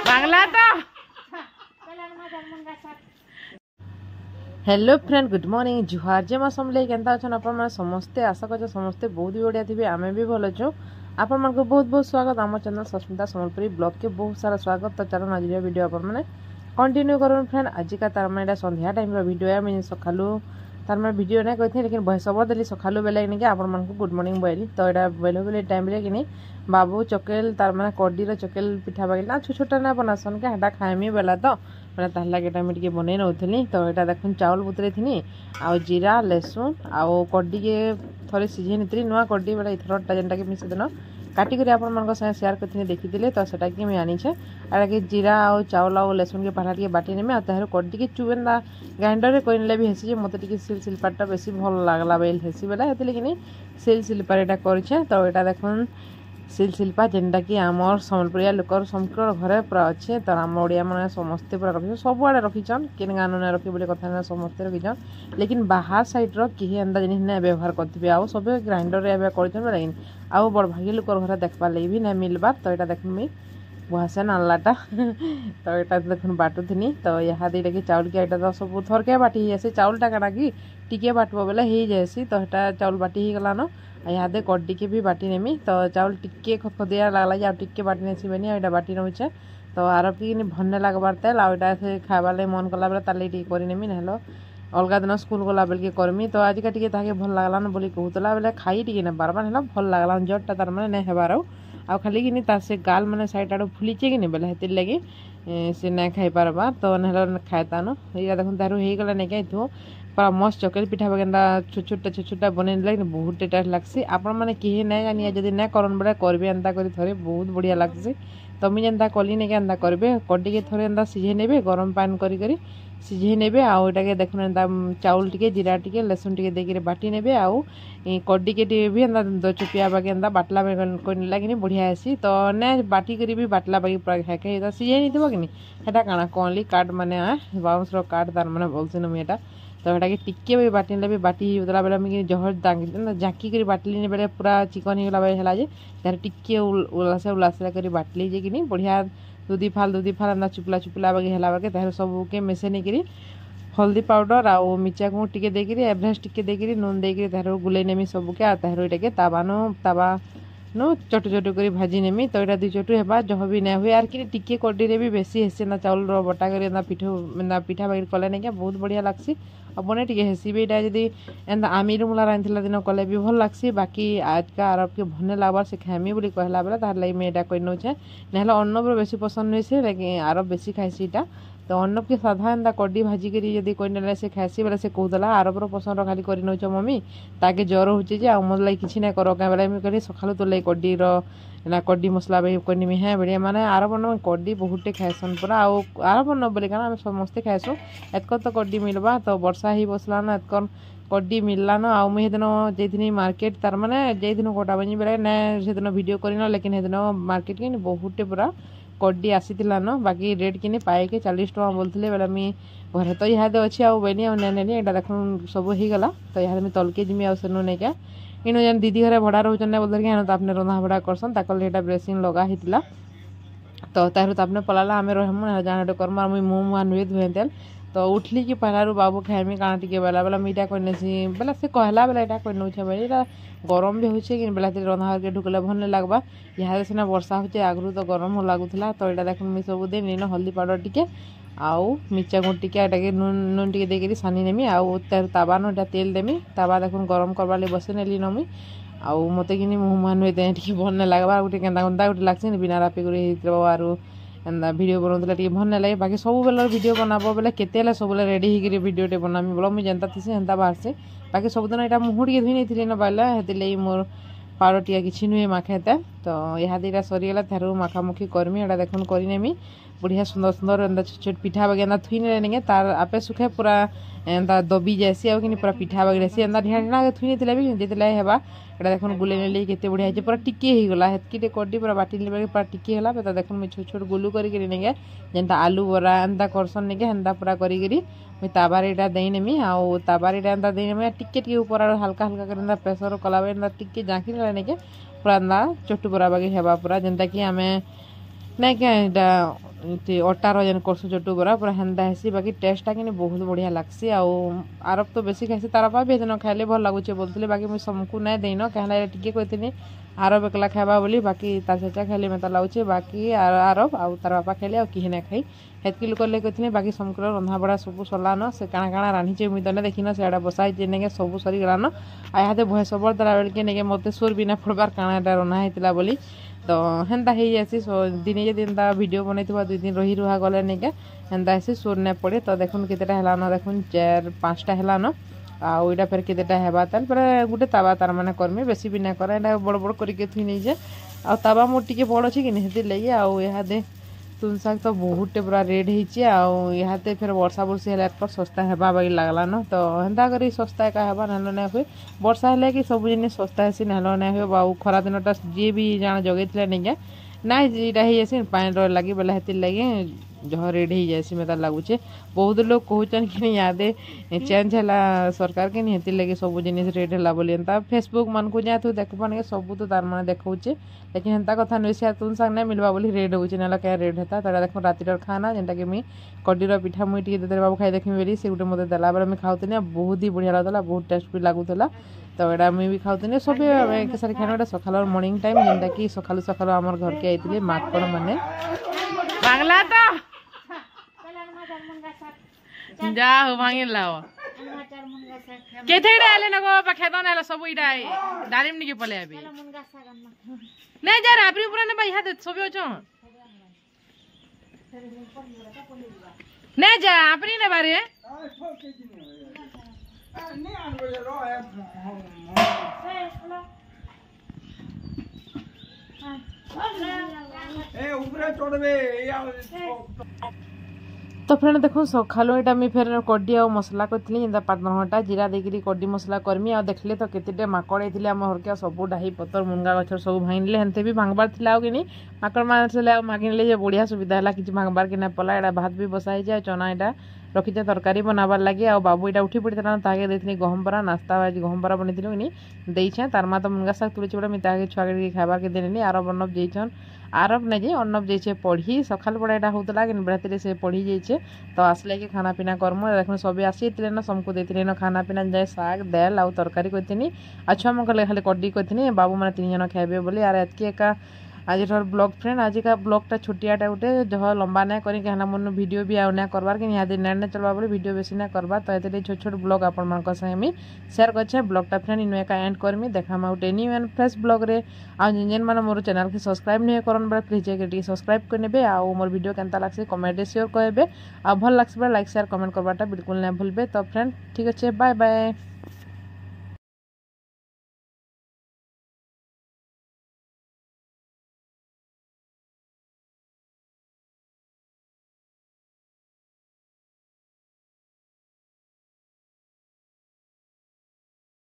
बांग्ला तो hello friend good morning जुहार जे समले केनता अछन अपन माने समस्ते आशा कर समस्ते बहुत बढ़िया थे आमे भी भल अच्छु आपण मन को बहुत बहुत स्वागत आम चैनल सस्मिता सम्बलपुरी ब्लॉग के बहुत सारा स्वागत। तो चलो आज वीडियो अपन मैंने कंटिन्यू करूँ फ्रेंड आज का तार मैंने संध्या टाइम वीडियो मुझे सकालू तार मैं वीडियो नहीं कही लेकिन भयस देली सकालू बेले कि आपण मन को गुड मॉर्निंग बोली। तो यहाँ बेले बेले टाइम कि बाबू चकेल तार मैंने कड्डीर चकेल पिठा बागिला छोट छोटा ना बनासन के हेटा खाएमी बेला तो मैंने ताला के टाइम टे बन नौली। तो यहाँ देख चाउल बुतरे थी आउ जीरा लहसुन आउ कड्डी के थोड़े सीझे नी नुआ कड्डी बेले इथरटा जेनटा कि मिसेदिन काटिक आपण सेयार करते देखी तो सेटा कि मुझे आनीचे आगे जीरा आउ चाउल आउ लहसुन के पहला टे बाटी नेमी आर कड्डी के चुबेंदा ग्राइंडर कोईने भी हेसी मत सिल सिलपाटा बेसी भल लगला बेल हेसी बेला हेल्ले सिल सिलपार यहाँ करे। तो यहाँ देख सिल सिल्पा जेनटा कि आमर सम्बलपुरिया लोकर समकर घरे पूरा अच्छे। तो आम ओडिया मैंने समस्ते पूरा रखी सबुआड़े रखीचन कि गान ना रखी बोले कथा ना समस्ते रखीचन लेकिन बाहर साइड कहीं एंता जिन ना व्यवहार करेंगे आउ सब ग्राइंडर कर लेकिन आउ बड़ भागी लोकर घर देखबार लगे भी ना मिलबार। तो यहाँ देख मुई बुहासे नालाटा तो यहाँ देख बाटुनी। तो यहाँ देखिए चाउल के यहाँ तो सब थरके बाटी जासी चाउलटा काना कि टिके बाटब बेले हो जासी। तो यहाँ चाउल बाटी हो गलान यहाँ दे कड्डी के भी बाटी नेमी। तो चाउल टिके खदिया लगला टिके बाटी नेसीबेनी यहाँ बाटी नौचे। तो आर कि भन लगबार तेल आटा से खाबार मन कला बेले तार टे करनेमी ना अलग दिन स्कूल गला बेल के करमी। तो आज टे भल लगलान बोली कहूला बेले खाई टे ना बार बार है भल लगला जरटा तार मैंने नहीं हेबार आउ खाली कि तार से गाल मैंने साइड आड़ फुलीचे कि बेले हेतिर लगे से नहीं खाई पार्बा। तो ना खाएतान ये देख तार हो गला नहीं खाई पूरा मस्त चकेल पिठा बगेंदा छोटा छोटा बन बहुत टेस्ट लगसी। आपण मैंने कहीं नहीं जानी जब नहीं करन बेले करेंगे एंता कर थे बहुत बढ़िया लगसी। तो मुझे एंता कली नहीं एंता करेंगे कड्डी के थोड़े एंता सीझे ने गरम पानी करी सीझे ने आउ एटा देखुन एंता चाउल टे जीरा टे लहसुन टे देकर बाटी ने आउ कड्डी के भी एंता दो चुपिया बागे एंता बाटला करनेला कि बढ़िया आसी। तो ने बाटी करी भी बाटला बागी पूरा खाए सीझे नहीं थो कि हेटा काना कौनली काट मैंने बाउंसर काट तार मैंने बोलसी ना मुझे तो यहाँ कि टिके भी बाटिले भी बाटी होता बेले मुझे जहर झाँकी कर बाटली बेले पूरा चिकन होगला बेले है तार टिके उलासा उलासा कर बाटली जे कि बढ़िया दूधी फाल एंता चुपला चुपला बागे है बागे तार सबके मिसेन कर हल्दी पाउडर आउ मिर्चा गुड़ टे देकर एवरेस्ट टे देकर नून देकर तार गुले नेमी सबके तार ये तावा नो चटु चटु कर भाजी नेमी। तो यहाँ 2 चटु है जह भी नहीं हुए आर कि टिके कड्डी भी बेसी हेसी ना चाउल बटा कर पिठा बागी कले नहीं क्या बहुत बढ़िया लगसी अपने टे हेसी भी यहाँ जब एंता आमिर मुला रांधला दिन कले भी भल लगसी। बाकी आज का आरब के भने लगबार से खाएमी बोली कहला बेले तार लगे मुझे यहाँ कर नौचे ना अन्नब बेसी पसंद नहीं से लेकिन आरब बेसी खाइसी इटा। तो अन्नब के साधा एंता कड्डी भाजी करी कोई से खासी बेले से कहला आरबर पसंद खाली कर नौच मम्मी ताके ज्वर होचे आ मोर लगे किसी ना कर बेले मुझे कहली सकालू तो लगे कड्डीर ना कड्डी मसला करनी हाँ बढ़िया माने आरब न कड्डी बहुते खाएसन पूरा आरब न बोले क्या आम समस्ते खाएसु एतक तो कड्डी मिलवा। तो वर्षा ही बसला न एतक कड्डी मिलला न आउ मुझे दिन मार्केट तार मैंने दिन गोटा बजी बेले ना से दिन भिड करन लेकिन दिन मार्केट कि बहुते पूरा कड्डी आसीला न बाकी रेट कि पाए के 40 टका बोलते बेले मुझे घर तो यहाँ अच्छे आउ बेनी आनी यहाँ देख सब हो गला। तो यहाँ मुझे तलके जिमी आउ सेनु नहीं क्या इन जेन दीदी घरे भड़ा रोचन बोलते कि हाँ तो आपने रंधा भड़ा करसन ताकल यहाँ ब्रेसिंग लगा होता। तो तार तो आपने पलाला आम रहमु जहाँ कर्म मुझे मुँह मुआ नुए धुए तेल। तो उठली कि पहला बाबू खाएमी काना टे बेला बेला मुझा कहसी बेला से कहला बेला यहाँ कर नौचे बेले गरम भी होचे कि बेला रंधा के ढुकले भल नहीं लगवा यहाँ सीना वर्षा होचे आगु तो गरम लगुला। तो यहाँ देख मुझे सब दिन हल्दी पाउडर टे आउ मिर्चा गुड़ टे नून टे देकर सानी नेमी आउ तावा न तेल देमी तावा देख गरम करवा लगे बसे नेली नमी आउ मत कि मुँह मुआ नुए दे भल नहीं लगवा गोटे केन्दा केन्दा गोटे लगसी बिना रापी कर आरो एंता भिडियो बनाऊला टे भल नहीं लगे। बाकी सब बेल भिडियो बनाब बेले केते सब रेडी होकर भिडियोटे बनामी बोल मुझे जेनता थी हेन्ता बाहर से बाकी सबदिन यहाँ मुँह टे धुई नहीं न पाइला हेल्ले मोर पाउडर टिया कि नुहे माखेते। तो यहाँ दीटा सरीगला तार माखामुखी करमी यहाँ देखुन करनेमी बढ़िया सुंदर सुंदर एंता छोट छोट पिठा बागे एंता थुई नहीं तार आपे सुखे पूरा एंता दबी जासी आ पूरा पिठा बागी रही एंता ढेर ढेर थुई नहीं भी जितने हेबा यहाँ देखुन गुले नेली केते बढ़िया है पूरा टिके ही गला हेतकी कड्डी पूरा बाटी पूरा टिके गला। तो देखुन मुझे छोट छोट गुलू करी नहीं जेनता आलू बरा एंता करसन नहीं हेन्ता पूरा करी मुझे ताबार यहाँ देनेमी आउ ताबार यहाँ एंता देनेमी टिके ऊपर हल्का हल्का कर प्रेसर कला टिके झाँकी नहीं पूरा एंता चट्टू बरा बाकी हेबा पूरा जेनता कि आमे नहीं क्या अटार जेन करसु चट्टू बरा पूरा हेन्ता हेसी बाकी टेस्टा कि बहुत बढ़िया लगसी आरब तो बेसी खाइसी तार बापा भी दिन खाइले भल लगुचे बोलते बाकी मुझे सबको नहीं देन कहना टिके कहती आरब एकला खाइबा बोली बाकी तार चाचा खाइले मत लगुचे बाकी आरब आउ तार बापा खाइले आ किही ना खाई हेतकी लोक कहते बाकी समकर रंधा बड़ा सब सरलान से काଣା काଣା रांधिचे मुई तने देखिन से बसाई नेगे सब सरीगलान आहादे भय सबल देला बेल के नेगे मत सोर भी ना पड़बार काणाटा रन्धा होता बोली तो हेन्ता हो जासी दिने दिन वीडियो बनई 2 दिन रही रुहा गले नेके हेन्ता हेसी सोर नहीं पड़े तो देखुन केतेटा हेलान देखुन 4-5टा हेलान आईटा फिर केतेटा हेबा ताल पर गोटे तावा तार माने करमी बेसी भी ना करे बड़ बड़ करके थी नहीं जे आ तावा मोर टिके बड़ अच्छे कि नहीं लगे आदे तुन शाग तो बहुत पूरा रेड होते फिर वर्षा बुर्षी है पर सस्ता हेबा बाकी लगला न तो हेन्ता कर सस्ता एका हेबा ना ना हुए वर्षा है कि सब जिन सस्ता हेसी ना ना हुए बाऊ खरा दिनटा जी भी जान जगेगा नहीं क्या ना ये पानी लगे बोले हेती लगे जह रेड हो जासी मत लगुचे बहुत लोग कहन कि यादे चेंज है सरकार के हेती लगे सब जिन रेड है बोली फेसबुक मन को जा तू देख पाने सब तो तार मैंने देखा लेकिन हेन्ता कथा नुई से तुम संग नहीं मिलवा बोली रेड होचे ना क्या रेड होता तो देख रातिर खाना जेनटा कि मुई कड्डीर पिठा मुई टी देते बाबू खाई देखी बोली से गोटे मत देला मुझे खाऊनी बहुत ही बढ़िया लगता बहुत टेस्ट भी लगुला तो यहाँ मुझे भी खाऊनी सब सारी खाना सकाल मॉर्निंग टाइम जेनटा कि सकालू सकालू आम घर के आईते माकड़ मैंने बांगला तो जा हो भांगे लाओ केथेडा आले नको पखेदा नाला सब इडा डालिम निके पले अभी नहीं जा रापरी पूरा ने भाई हाथ सब होचो नहीं जा आपरी ने बारे ए ऊपर चढ़बे तो फ्रेंड देखो सकालू यहाँ मुझे फिर कड्डी आ मसला करी जेनता 5 घंटा जीरा देकर कड्डी मसला करमी आ देखले तो केते माकड़ होते आम हरके सब डाही पतर मुनगा गचर सब भांगले हेनते भी भांगबार था कि माकड़ मारे मागिले बढ़िया सुविधा है कि भांगबार कि ना पला यहाँ भात भी बसाई जाए चना यहाँ रखीचे तरकारी बनाबार लगे आ बाबू यहाँ उठी पड़ी ताके देती गहम बरा नास्ता आज गहम बरा बनई कि देछे तार माँ तो मुनगा शाग तुड़ी बड़ा मुझे छुआ के खाबार के देनी आरब अर्णब जाइछन आरब नहीं जे अर्णब जाइए पढ़ी सकाल बड़ा यहाँ होता कि राति से पढ़ी जाइए तो आसले कि खाना पीना कर्म देख सब आसी न सबको देती न खाना पीना जाए शाग दाल आउ तरकारी करती आ छुआ मन खाली कड्डी करती बाबू मैंने 3 जन खाइबे बोली यार एतकी एका आज ब्लॉग फ्रेंड आज का ब्लॉगटा छोटियाटा गोटे जह लंबा ना करें मन वीडियो भी आना करवार कि यहाँ नेट चलवा बोले वीडियो बेसी ना करवा तो ये छोट छोट ब्लॉग आपण मान संगे शेयर करे ब्लॉगटा फ्रेंड इन एका एंड करमी देखा गोटे न्यू एंड फ्रेश ब्लॉग रे जेन मैंने मोर चैनल के सब्सक्राइब नहीं करन बड़ा प्लीज जाके सब्सक्राइब करने आ मोर वीडियो केनता लागसे कमेंट शेयर करेंगे आ भल लागसे लाइक शेयर कमेंट करवाटा बिल्कुल नहीं भूलबे तो फ्रेंड ठीक अच्छे बाय बाय।